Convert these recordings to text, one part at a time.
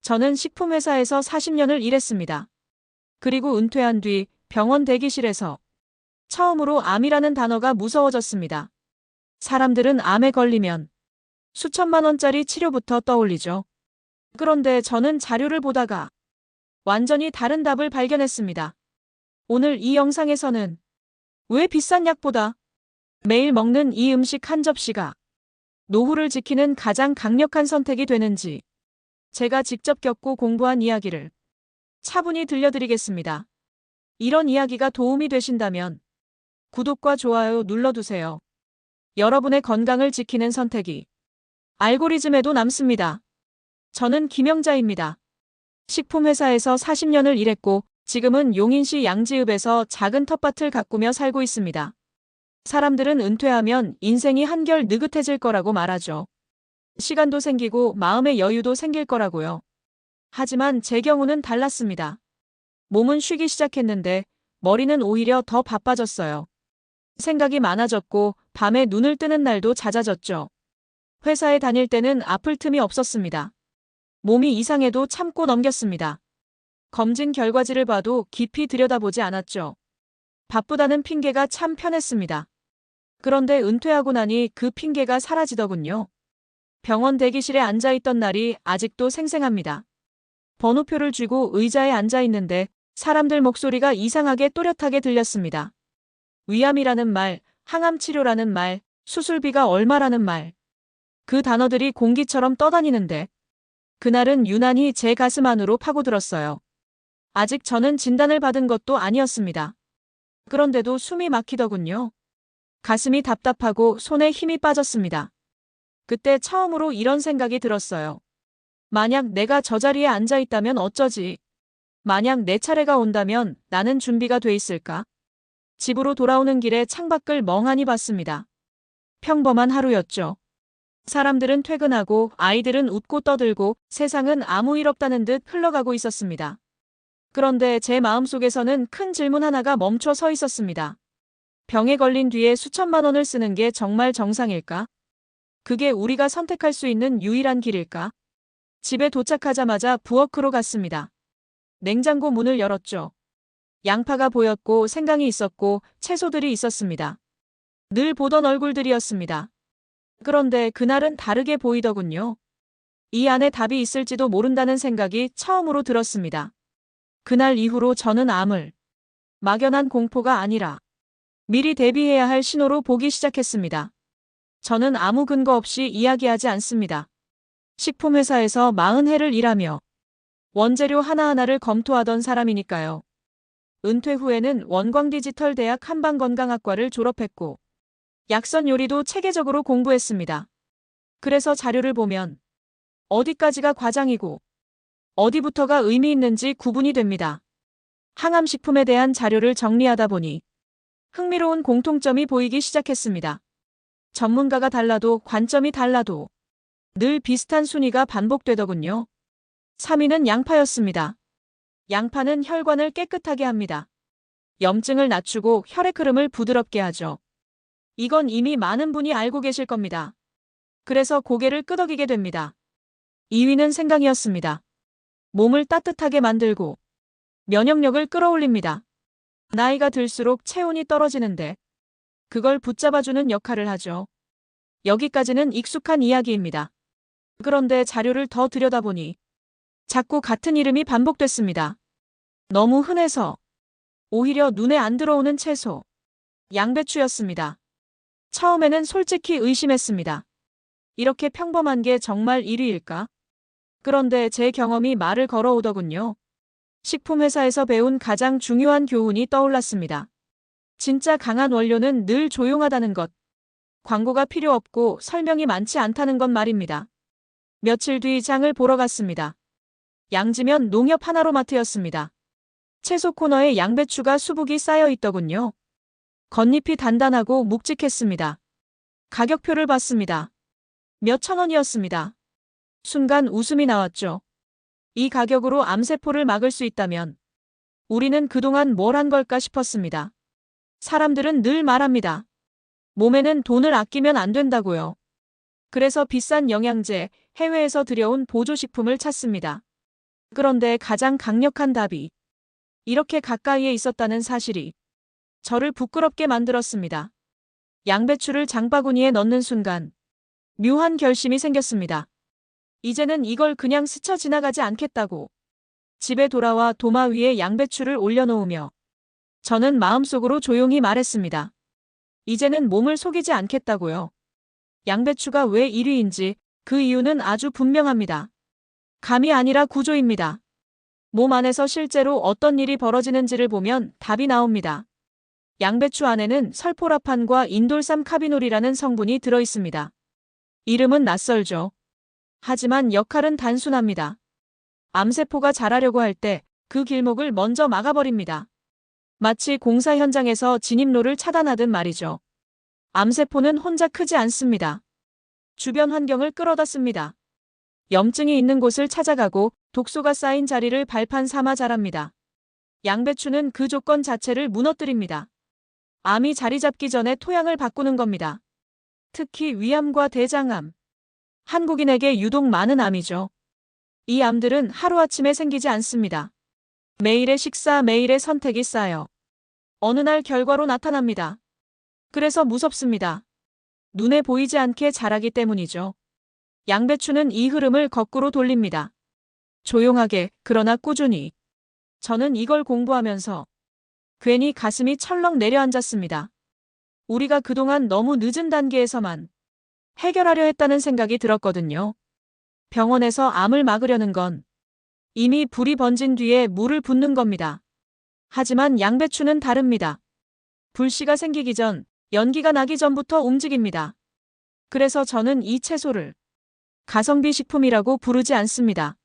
저는 식품회사에서 40년을 일했습니다. 그리고 은퇴한 뒤 병원 대기실에서 처음으로 암이라는 단어가 무서워졌습니다. 사람들은 암에 걸리면 수천만 원짜리 치료부터 떠올리죠. 그런데 저는 자료를 보다가 완전히 다른 답을 발견했습니다. 오늘 이 영상에서는 왜 비싼 약보다 매일 먹는 이 음식 한 접시가 노후를 지키는 가장 강력한 선택이 되는지 제가 직접 겪고 공부한 이야기를 차분히 들려드리겠습니다. 이런 이야기가 도움이 되신다면 구독과 좋아요 눌러두세요. 여러분의 건강을 지키는 선택이 알고리즘에도 남습니다. 저는 김영자입니다. 식품회사에서 40년을 일했고 지금은 용인시 양지읍에서 작은 텃밭을 가꾸며 살고 있습니다. 사람들은 은퇴하면 인생이 한결 느긋해질 거라고 말하죠. 시간도 생기고 마음의 여유도 생길 거라고요. 하지만 제 경우는 달랐습니다. 몸은 쉬기 시작했는데 머리는 오히려 더 바빠졌어요. 생각이 많아졌고 밤에 눈을 뜨는 날도 잦아졌죠. 회사에 다닐 때는 아플 틈이 없었습니다. 몸이 이상해도 참고 넘겼습니다. 검진 결과지를 봐도 깊이 들여다보지 않았죠. 바쁘다는 핑계가 참 편했습니다. 그런데 은퇴하고 나니 그 핑계가 사라지더군요. 병원 대기실에 앉아있던 날이 아직도 생생합니다. 번호표를 쥐고 의자에 앉아있는데 사람들 목소리가 이상하게 또렷하게 들렸습니다. 위암이라는 말, 항암 치료라는 말, 수술비가 얼마라는 말. 그 단어들이 공기처럼 떠다니는데 그날은 유난히 제 가슴 안으로 파고들었어요. 아직 저는 진단을 받은 것도 아니었습니다. 그런데도 숨이 막히더군요. 가슴이 답답하고 손에 힘이 빠졌습니다. 그때 처음으로 이런 생각이 들었어요. 만약 내가 저 자리에 앉아 있다면 어쩌지? 만약 내 차례가 온다면 나는 준비가 돼 있을까? 집으로 돌아오는 길에 창밖을 멍하니 봤습니다. 평범한 하루였죠. 사람들은 퇴근하고 아이들은 웃고 떠들고 세상은 아무 일 없다는 듯 흘러가고 있었습니다. 그런데 제 마음속에서는 큰 질문 하나가 멈춰 서 있었습니다. 병에 걸린 뒤에 수천만 원을 쓰는 게 정말 정상일까? 그게 우리가 선택할 수 있는 유일한 길일까? 집에 도착하자마자 부엌으로 갔습니다. 냉장고 문을 열었죠. 양파가 보였고 생강이 있었고 채소들이 있었습니다. 늘 보던 얼굴들이었습니다. 그런데 그날은 다르게 보이더군요. 이 안에 답이 있을지도 모른다는 생각이 처음으로 들었습니다. 그날 이후로 저는 암을 막연한 공포가 아니라 미리 대비해야 할 신호로 보기 시작했습니다. 저는 아무 근거 없이 이야기하지 않습니다. 식품회사에서 40해를 일하며 원재료 하나하나를 검토하던 사람이니까요. 은퇴 후에는 원광디지털대학 한방건강학과를 졸업했고 약선 요리도 체계적으로 공부했습니다. 그래서 자료를 보면 어디까지가 과장이고 어디부터가 의미 있는지 구분이 됩니다. 항암식품에 대한 자료를 정리하다 보니 흥미로운 공통점이 보이기 시작했습니다. 전문가가 달라도 관점이 달라도 늘 비슷한 순위가 반복되더군요. 3위는 양파였습니다. 양파는 혈관을 깨끗하게 합니다. 염증을 낮추고 혈액 흐름을 부드럽게 하죠. 이건 이미 많은 분이 알고 계실 겁니다. 그래서 고개를 끄덕이게 됩니다. 2위는 생강이었습니다. 몸을 따뜻하게 만들고 면역력을 끌어올립니다. 나이가 들수록 체온이 떨어지는데 그걸 붙잡아주는 역할을 하죠. 여기까지는 익숙한 이야기입니다. 그런데 자료를 더 들여다보니 자꾸 같은 이름이 반복됐습니다. 너무 흔해서 오히려 눈에 안 들어오는 채소, 양배추였습니다. 처음에는 솔직히 의심했습니다. 이렇게 평범한 게 정말 1위일까? 그런데 제 경험이 말을 걸어오더군요. 식품회사에서 배운 가장 중요한 교훈이 떠올랐습니다. 진짜 강한 원료는 늘 조용하다는 것. 광고가 필요 없고 설명이 많지 않다는 것 말입니다. 며칠 뒤 장을 보러 갔습니다. 양지면 농협 하나로마트였습니다. 채소 코너에 양배추가 수북이 쌓여 있더군요. 겉잎이 단단하고 묵직했습니다. 가격표를 봤습니다. 몇천 원이었습니다. 순간 웃음이 나왔죠. 이 가격으로 암세포를 막을 수 있다면 우리는 그동안 뭘 한 걸까 싶었습니다. 사람들은 늘 말합니다. 몸에는 돈을 아끼면 안 된다고요. 그래서 비싼 영양제, 해외에서 들여온 보조식품을 찾습니다. 그런데 가장 강력한 답이 이렇게 가까이에 있었다는 사실이 저를 부끄럽게 만들었습니다. 양배추를 장바구니에 넣는 순간 묘한 결심이 생겼습니다. 이제는 이걸 그냥 스쳐 지나가지 않겠다고. 집에 돌아와 도마 위에 양배추를 올려놓으며 저는 마음속으로 조용히 말했습니다. 이제는 몸을 속이지 않겠다고요. 양배추가 왜 1위인지 그 이유는 아주 분명합니다. 감이 아니라 구조입니다. 몸 안에서 실제로 어떤 일이 벌어지는지를 보면 답이 나옵니다. 양배추 안에는 설포라판과 인돌삼 카비놀이라는 성분이 들어있습니다. 이름은 낯설죠. 하지만 역할은 단순합니다. 암세포가 자라려고 할 때 그 길목을 먼저 막아버립니다. 마치 공사 현장에서 진입로를 차단하듯 말이죠. 암세포는 혼자 크지 않습니다. 주변 환경을 끌어다 씁니다. 염증이 있는 곳을 찾아가고 독소가 쌓인 자리를 발판 삼아 자랍니다. 양배추는 그 조건 자체를 무너뜨립니다. 암이 자리 잡기 전에 토양을 바꾸는 겁니다. 특히 위암과 대장암. 한국인에게 유독 많은 암이죠. 이 암들은 하루아침에 생기지 않습니다. 매일의 식사, 매일의 선택이 쌓여 어느 날 결과로 나타납니다. 그래서 무섭습니다. 눈에 보이지 않게 자라기 때문이죠. 양배추는 이 흐름을 거꾸로 돌립니다. 조용하게, 그러나 꾸준히. 저는 이걸 공부하면서 괜히 가슴이 철렁 내려앉았습니다. 우리가 그동안 너무 늦은 단계에서만 해결하려 했다는 생각이 들었거든요. 병원에서 암을 막으려는 건 이미 불이 번진 뒤에 물을 붓는 겁니다. 하지만 양배추는 다릅니다. 불씨가 생기기 전, 연기가 나기 전부터 움직입니다. 그래서 저는 이 채소를 가성비 식품이라고 부르지 않습니다.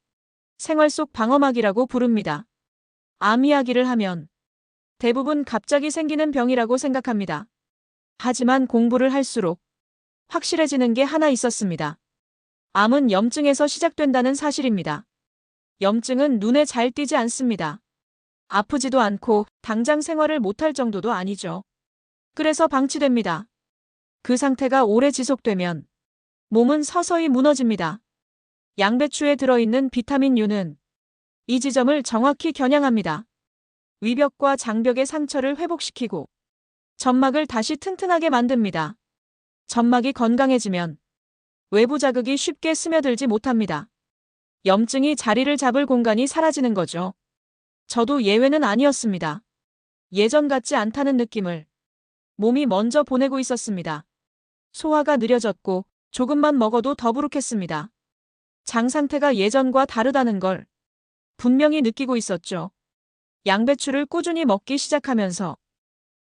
생활 속 방어막이라고 부릅니다. 암 이야기를 하면 대부분 갑자기 생기는 병이라고 생각합니다. 하지만 공부를 할수록 확실해지는 게 하나 있었습니다. 암은 염증에서 시작된다는 사실입니다. 염증은 눈에 잘 띄지 않습니다. 아프지도 않고 당장 생활을 못할 정도도 아니죠. 그래서 방치됩니다. 그 상태가 오래 지속되면 몸은 서서히 무너집니다. 양배추에 들어있는 비타민 U는 이 지점을 정확히 겨냥합니다. 위벽과 장벽의 상처를 회복시키고 점막을 다시 튼튼하게 만듭니다. 점막이 건강해지면 외부 자극이 쉽게 스며들지 못합니다. 염증이 자리를 잡을 공간이 사라지는 거죠. 저도 예외는 아니었습니다. 예전 같지 않다는 느낌을 몸이 먼저 보내고 있었습니다. 소화가 느려졌고 조금만 먹어도 더부룩했습니다. 장 상태가 예전과 다르다는 걸 분명히 느끼고 있었죠. 양배추를 꾸준히 먹기 시작하면서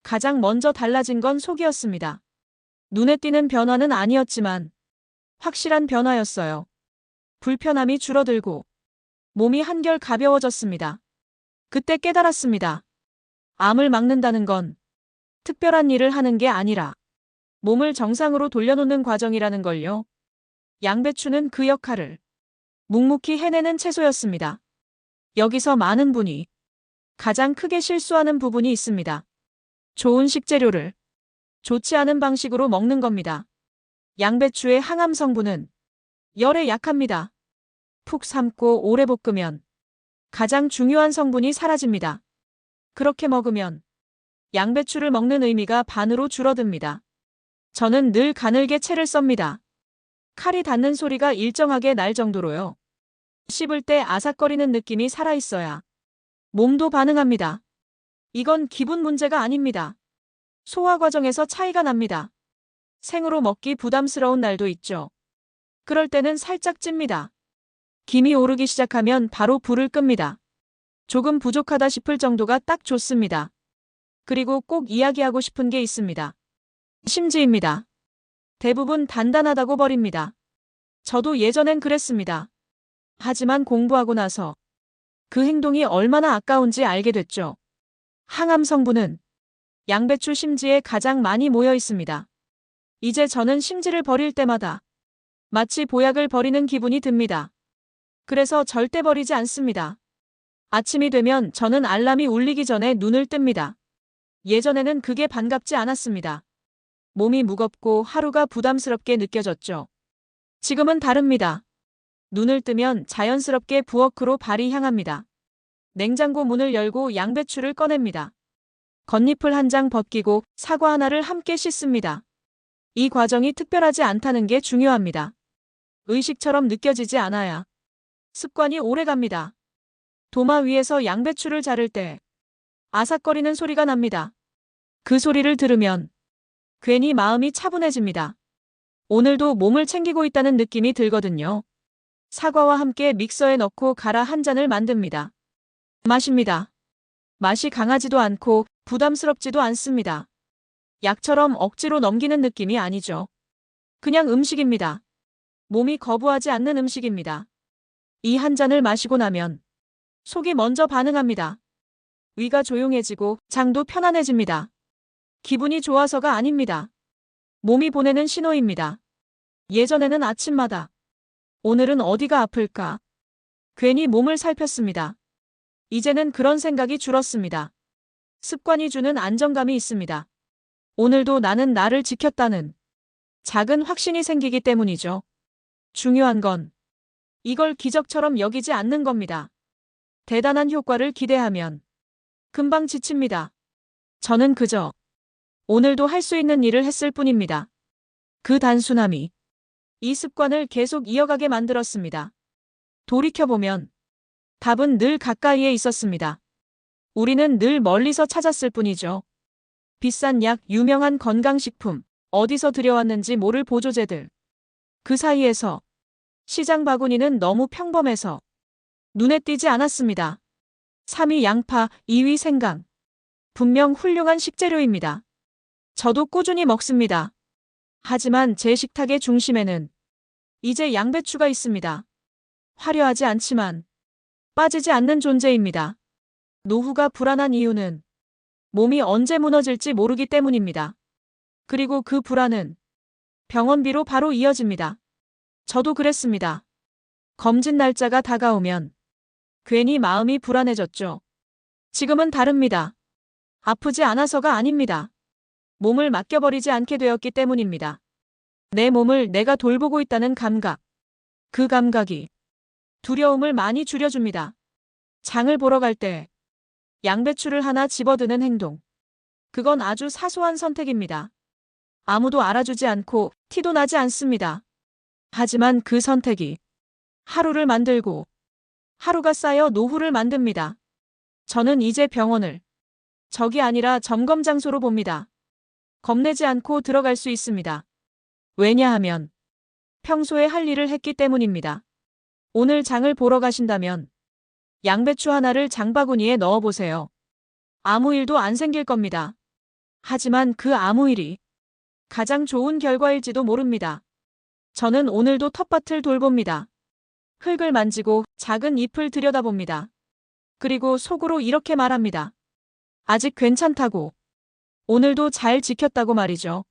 가장 먼저 달라진 건 속이었습니다. 눈에 띄는 변화는 아니었지만 확실한 변화였어요. 불편함이 줄어들고 몸이 한결 가벼워졌습니다. 그때 깨달았습니다. 암을 막는다는 건 특별한 일을 하는 게 아니라 몸을 정상으로 돌려놓는 과정이라는 걸요. 양배추는 그 역할을 묵묵히 해내는 채소였습니다. 여기서 많은 분이 가장 크게 실수하는 부분이 있습니다. 좋은 식재료를 좋지 않은 방식으로 먹는 겁니다. 양배추의 항암 성분은 열에 약합니다. 푹 삶고 오래 볶으면 가장 중요한 성분이 사라집니다. 그렇게 먹으면 양배추를 먹는 의미가 반으로 줄어듭니다. 저는 늘 가늘게 채를 썹니다. 칼이 닿는 소리가 일정하게 날 정도로요. 씹을 때 아삭거리는 느낌이 살아있어야 몸도 반응합니다. 이건 기분 문제가 아닙니다. 소화 과정에서 차이가 납니다. 생으로 먹기 부담스러운 날도 있죠. 그럴 때는 살짝 찝니다. 김이 오르기 시작하면 바로 불을 끕니다. 조금 부족하다 싶을 정도가 딱 좋습니다. 그리고 꼭 이야기하고 싶은 게 있습니다. 심지입니다. 대부분 단단하다고 버립니다. 저도 예전엔 그랬습니다. 하지만 공부하고 나서 그 행동이 얼마나 아까운지 알게 됐죠. 항암 성분은 양배추 심지에 가장 많이 모여 있습니다. 이제 저는 심지를 버릴 때마다 마치 보약을 버리는 기분이 듭니다. 그래서 절대 버리지 않습니다. 아침이 되면 저는 알람이 울리기 전에 눈을 뜹니다. 예전에는 그게 반갑지 않았습니다. 몸이 무겁고 하루가 부담스럽게 느껴졌죠. 지금은 다릅니다. 눈을 뜨면 자연스럽게 부엌으로 발이 향합니다. 냉장고 문을 열고 양배추를 꺼냅니다. 겉잎을 한 장 벗기고 사과 하나를 함께 씻습니다. 이 과정이 특별하지 않다는 게 중요합니다. 의식처럼 느껴지지 않아야 습관이 오래갑니다. 도마 위에서 양배추를 자를 때 아삭거리는 소리가 납니다. 그 소리를 들으면 괜히 마음이 차분해집니다. 오늘도 몸을 챙기고 있다는 느낌이 들거든요. 사과와 함께 믹서에 넣고 갈아 한 잔을 만듭니다. 마십니다. 맛이 강하지도 않고 부담스럽지도 않습니다. 약처럼 억지로 넘기는 느낌이 아니죠. 그냥 음식입니다. 몸이 거부하지 않는 음식입니다. 이 한 잔을 마시고 나면 속이 먼저 반응합니다. 위가 조용해지고 장도 편안해집니다. 기분이 좋아서가 아닙니다. 몸이 보내는 신호입니다. 예전에는 아침마다 오늘은 어디가 아플까? 괜히 몸을 살폈습니다. 이제는 그런 생각이 줄었습니다. 습관이 주는 안정감이 있습니다. 오늘도 나는 나를 지켰다는 작은 확신이 생기기 때문이죠. 중요한 건 이걸 기적처럼 여기지 않는 겁니다. 대단한 효과를 기대하면 금방 지칩니다. 저는 그저 오늘도 할 수 있는 일을 했을 뿐입니다. 그 단순함이 이 습관을 계속 이어가게 만들었습니다. 돌이켜보면 답은 늘 가까이에 있었습니다. 우리는 늘 멀리서 찾았을 뿐이죠. 비싼 약, 유명한 건강식품, 어디서 들여왔는지 모를 보조제들. 그 사이에서 시장 바구니는 너무 평범해서 눈에 띄지 않았습니다. 3위 양파, 2위 생강. 분명 훌륭한 식재료입니다. 저도 꾸준히 먹습니다. 하지만 제 식탁의 중심에는 이제 양배추가 있습니다. 화려하지 않지만 빠지지 않는 존재입니다. 노후가 불안한 이유는 몸이 언제 무너질지 모르기 때문입니다. 그리고 그 불안은 병원비로 바로 이어집니다. 저도 그랬습니다. 검진 날짜가 다가오면 괜히 마음이 불안해졌죠. 지금은 다릅니다. 아프지 않아서가 아닙니다. 몸을 맡겨버리지 않게 되었기 때문입니다. 내 몸을 내가 돌보고 있다는 감각. 그 감각이 두려움을 많이 줄여줍니다. 장을 보러 갈 때 양배추를 하나 집어드는 행동. 그건 아주 사소한 선택입니다. 아무도 알아주지 않고 티도 나지 않습니다. 하지만 그 선택이 하루를 만들고 하루가 쌓여 노후를 만듭니다. 저는 이제 병원을 적이 아니라 점검 장소로 봅니다. 겁내지 않고 들어갈 수 있습니다. 왜냐하면 평소에 할 일을 했기 때문입니다. 오늘 장을 보러 가신다면 양배추 하나를 장바구니에 넣어보세요. 아무 일도 안 생길 겁니다. 하지만 그 아무 일이 가장 좋은 결과일지도 모릅니다. 저는 오늘도 텃밭을 돌봅니다. 흙을 만지고 작은 잎을 들여다봅니다. 그리고 속으로 이렇게 말합니다. 아직 괜찮다고. 오늘도 잘 지켰다고 말이죠.